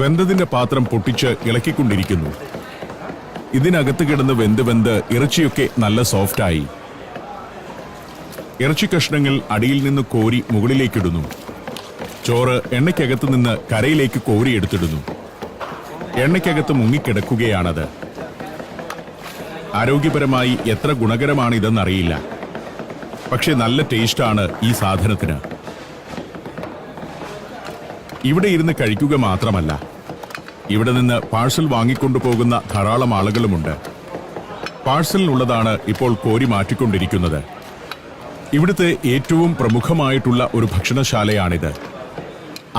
വെന്തതിന്റെ പാത്രം പൊട്ടിച്ച് ഇളക്കിക്കൊണ്ടിരിക്കുന്നു. ഇതിനകത്ത് കിടന്ന് വെന്ത് ഇറച്ചിയൊക്കെ നല്ല സോഫ്റ്റായി. ഇറച്ചി കഷ്ണങ്ങൾ അടിയിൽ നിന്ന് കോരി മുകളിലേക്കിടുന്നു. ചോറ് എണ്ണയ്ക്കകത്ത് നിന്ന് കരയിലേക്ക് കോരിയെടുത്തിടുന്നു. എണ്ണയ്ക്കകത്ത് മുങ്ങിക്കിടക്കുകയാണത്. ആരോഗ്യപരമായി എത്ര ഗുണകരമാണിതെന്നറിയില്ല. പക്ഷെ നല്ല ടേസ്റ്റാണ് ഈ സാധനത്തിന്. ഇവിടെ ഇരുന്ന് കഴിക്കുക മാത്രമല്ല, ഇവിടെ നിന്ന് പാഴ്സൽ വാങ്ങിക്കൊണ്ടുപോകുന്ന ധാരാളം ആളുകളുമുണ്ട്. പാഴ്സലിനുള്ളതാണ് ഇപ്പോൾ കോരി മാറ്റിക്കൊണ്ടിരിക്കുന്നത്. ഇവിടുത്തെ ഏറ്റവും പ്രമുഖമായിട്ടുള്ള ഒരു ഭക്ഷണശാലയാണിത്.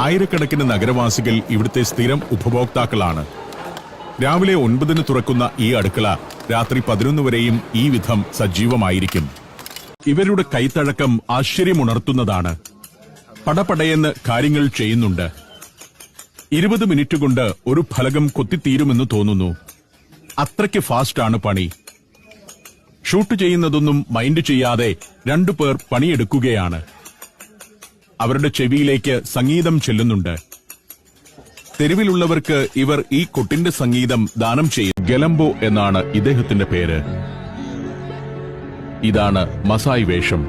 ആയിരക്കണക്കിന് നഗരവാസികൾ ഇവിടുത്തെ സ്ഥിരം ഉപഭോക്താക്കളാണ്. രാവിലെ 9 തുറക്കുന്ന ഈ അടുക്കള രാത്രി 11 വരെയും ഈ വിധം സജീവമായിരിക്കും. ഇവരുടെ കൈത്തഴക്കം ആശ്ചര്യമുണർത്തുന്നതാണ്. പടപടയെന്ന് കാര്യങ്ങൾ ചെയ്യുന്നുണ്ട്. 20 മിനിറ്റ് കൊണ്ട് ഒരു ഫലകം കൊത്തിത്തീരുമെന്ന് തോന്നുന്നു. അത്രയ്ക്ക് ഫാസ്റ്റാണ് പണി. ഷൂട്ട് ചെയ്യുന്നതൊന്നും മൈൻഡ് ചെയ്യാതെ 2 പേർ പണിയെടുക്കുകയാണ്. അവരുടെ ചെവിയിലേക്ക് സംഗീതം ചെല്ലുന്നുണ്ട്. തെരുവിലുള്ളവർക്ക് ഇവർ ഈ കൊട്ടിന്റെ സംഗീതം ദാനം ചെയ്യും. ഗലംബോ എന്നാണ് ഇദ്ദേഹത്തിന്റെ പേര്. ഇതാണ് മസായ് വേഷം.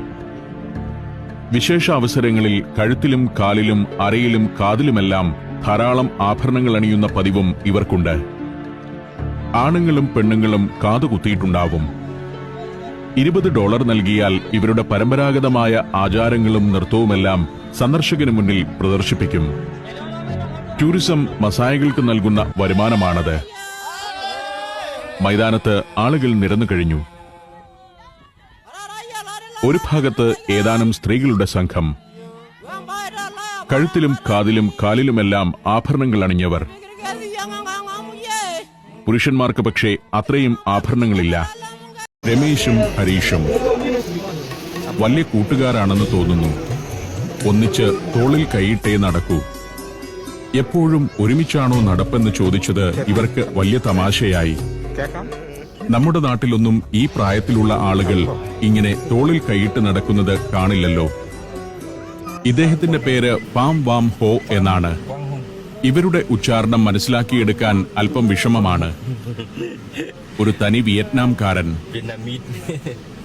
വിശേഷ അവസരങ്ങളിൽ കഴുത്തിലും കാലിലും അരയിലും കാതിലുമെല്ലാം ധാരാളം ആഭരണങ്ങൾ അണിയുന്ന പതിവും ഇവർക്കുണ്ട്. ആണുങ്ങളും പെണ്ണുങ്ങളും കാതുകുത്തിയിട്ടുണ്ടാവും. $20 നൽകിയാൽ ഇവരുടെ പരമ്പരാഗതമായ ആചാരങ്ങളും നൃത്തവുമെല്ലാം സന്ദർശകന് മുന്നിൽ പ്രദർശിപ്പിക്കും. ടൂറിസം മസായകൾക്ക് നൽകുന്ന വരുമാനമാണത്. മൈതാനത്ത് ആളുകൾ നിരന്നു കഴിഞ്ഞു. ഒരു ഭാഗത്ത് ഏതാനും സ്ത്രീകളുടെ സംഘം. കഴുത്തിലും കാതിലും കാലിലുമെല്ലാം ആഭരണങ്ങൾ അണിഞ്ഞവർ. പുരുഷന്മാർക്ക് പക്ഷേ അത്രയും ആഭരണങ്ങളില്ല. രമേശും ഹരീഷും വലിയ കൂട്ടുകാരാണെന്ന് തോന്നുന്നു. ഒന്നിച്ച് തോളിൽ കൈയിട്ടേ നടക്കൂ. എപ്പോഴും ഒരുമിച്ചാണോ നടപ്പെന്ന് ചോദിച്ചത് ഇവർക്ക് വലിയ തമാശയായി. നമ്മുടെ നാട്ടിലൊന്നും ഈ പ്രായത്തിലുള്ള ആളുകൾ ഇങ്ങനെ തോളിൽ കൈയിട്ട് നടക്കുന്നത് കാണില്ലല്ലോ. ഇദ്ദേഹത്തിന്റെ പേര് പാം വാം ഹോ എന്നാണ്. ഇവരുടെ ഉച്ചാരണം മനസ്സിലാക്കിയെടുക്കാൻ അല്പം വിഷമമാണ്. ഒരു തനി വിയറ്റ്നാംകാരൻ.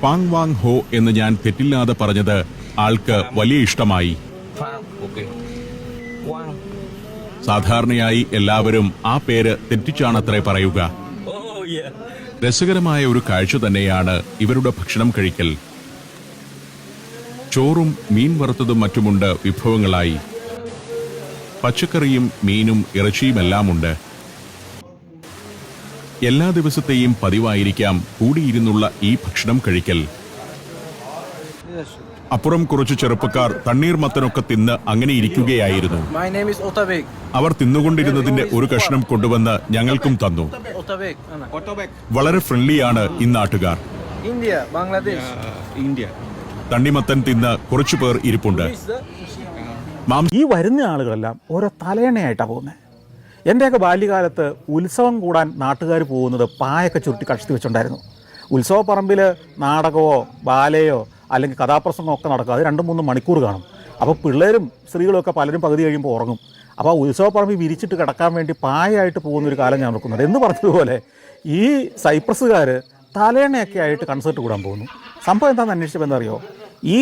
പാങ് വാങ് ഹോ എന്ന് ഞാൻ തെറ്റില്ലാതെ പറഞ്ഞത് ആൾക്ക് വലിയ ഇഷ്ടമായി. സാധാരണയായി എല്ലാവരും ആ പേര് തെറ്റിച്ചാണത്രേ പറയുക. രസകരമായ ഒരു കാഴ്ച തന്നെയാണ് ഇവരുടെ ഭക്ഷണം കഴിക്കൽ. ചോറും മീൻ വറുത്തതും മറ്റുമുണ്ട് വിഭവങ്ങളായി. പച്ചക്കറിയും മീനും ഇറച്ചിയുമെല്ലാമുണ്ട്. എല്ലാ ദിവസത്തെയും പതിവായിരിക്കാം കൂടിയിരുന്നുള്ള ഈ ഭക്ഷണം കഴിക്കൽ. അപ്പുറം കുറച്ച് ചെറുപ്പക്കാർ തണ്ണീർമത്തനൊക്കെ തിന്ന് അങ്ങനെ ഇരിക്കുകയായിരുന്നു. അവർ തിന്നുകൊണ്ടിരുന്നതിന്റെ ഒരു കഷ്ണം കൊണ്ടുവന്ന് ഞങ്ങൾക്കും തന്നു. വളരെ ഫ്രണ്ട്ലിയാണ് ഈ നാട്ടുകാർ. തണ്ണിമത്തൻ തിന്ന് കുറച്ചുപേർ ഇരിപ്പുണ്ട്. ഈ വരുന്ന ആളുകളെല്ലാം ഓരോ തലയണയായിട്ടാണ് പോകുന്നത്. എൻ്റെയൊക്കെ ബാല്യകാലത്ത് ഉത്സവം കൂടാൻ നാട്ടുകാർ പോകുന്നത് പായൊക്കെ ചുരുട്ടി കഷ്ടി വെച്ചിട്ടുണ്ടായിരുന്നു. ഉത്സവപ്പറമ്പിൽ നാടകമോ ബാലയോ അല്ലെങ്കിൽ കഥാപ്രസംഗമോ ഒക്കെ നടക്കും. അത് 2-3 മണിക്കൂർ കാണും. അപ്പോൾ പിള്ളേരും സ്ത്രീകളൊക്കെ പലരും പകുതി കഴിയുമ്പോൾ ഉറങ്ങും. അപ്പോൾ ആ ഉത്സവപ്പറമ്പിൽ വിരിച്ചിട്ട് കിടക്കാൻ വേണ്ടി പായായിട്ട് പോകുന്നൊരു കാലം ഞാൻ ഓർക്കുന്നുണ്ട്. എന്ന് പറഞ്ഞതുപോലെ ഈ സൈപ്രസുകാർ തലയണയൊക്കെ ആയിട്ട് കൺസേർട്ട് കൂടാൻ പോകുന്നു. സംഭവം എന്താണെന്ന് അന്വേഷിച്ചപ്പോൾ എന്താ അറിയോ, ഈ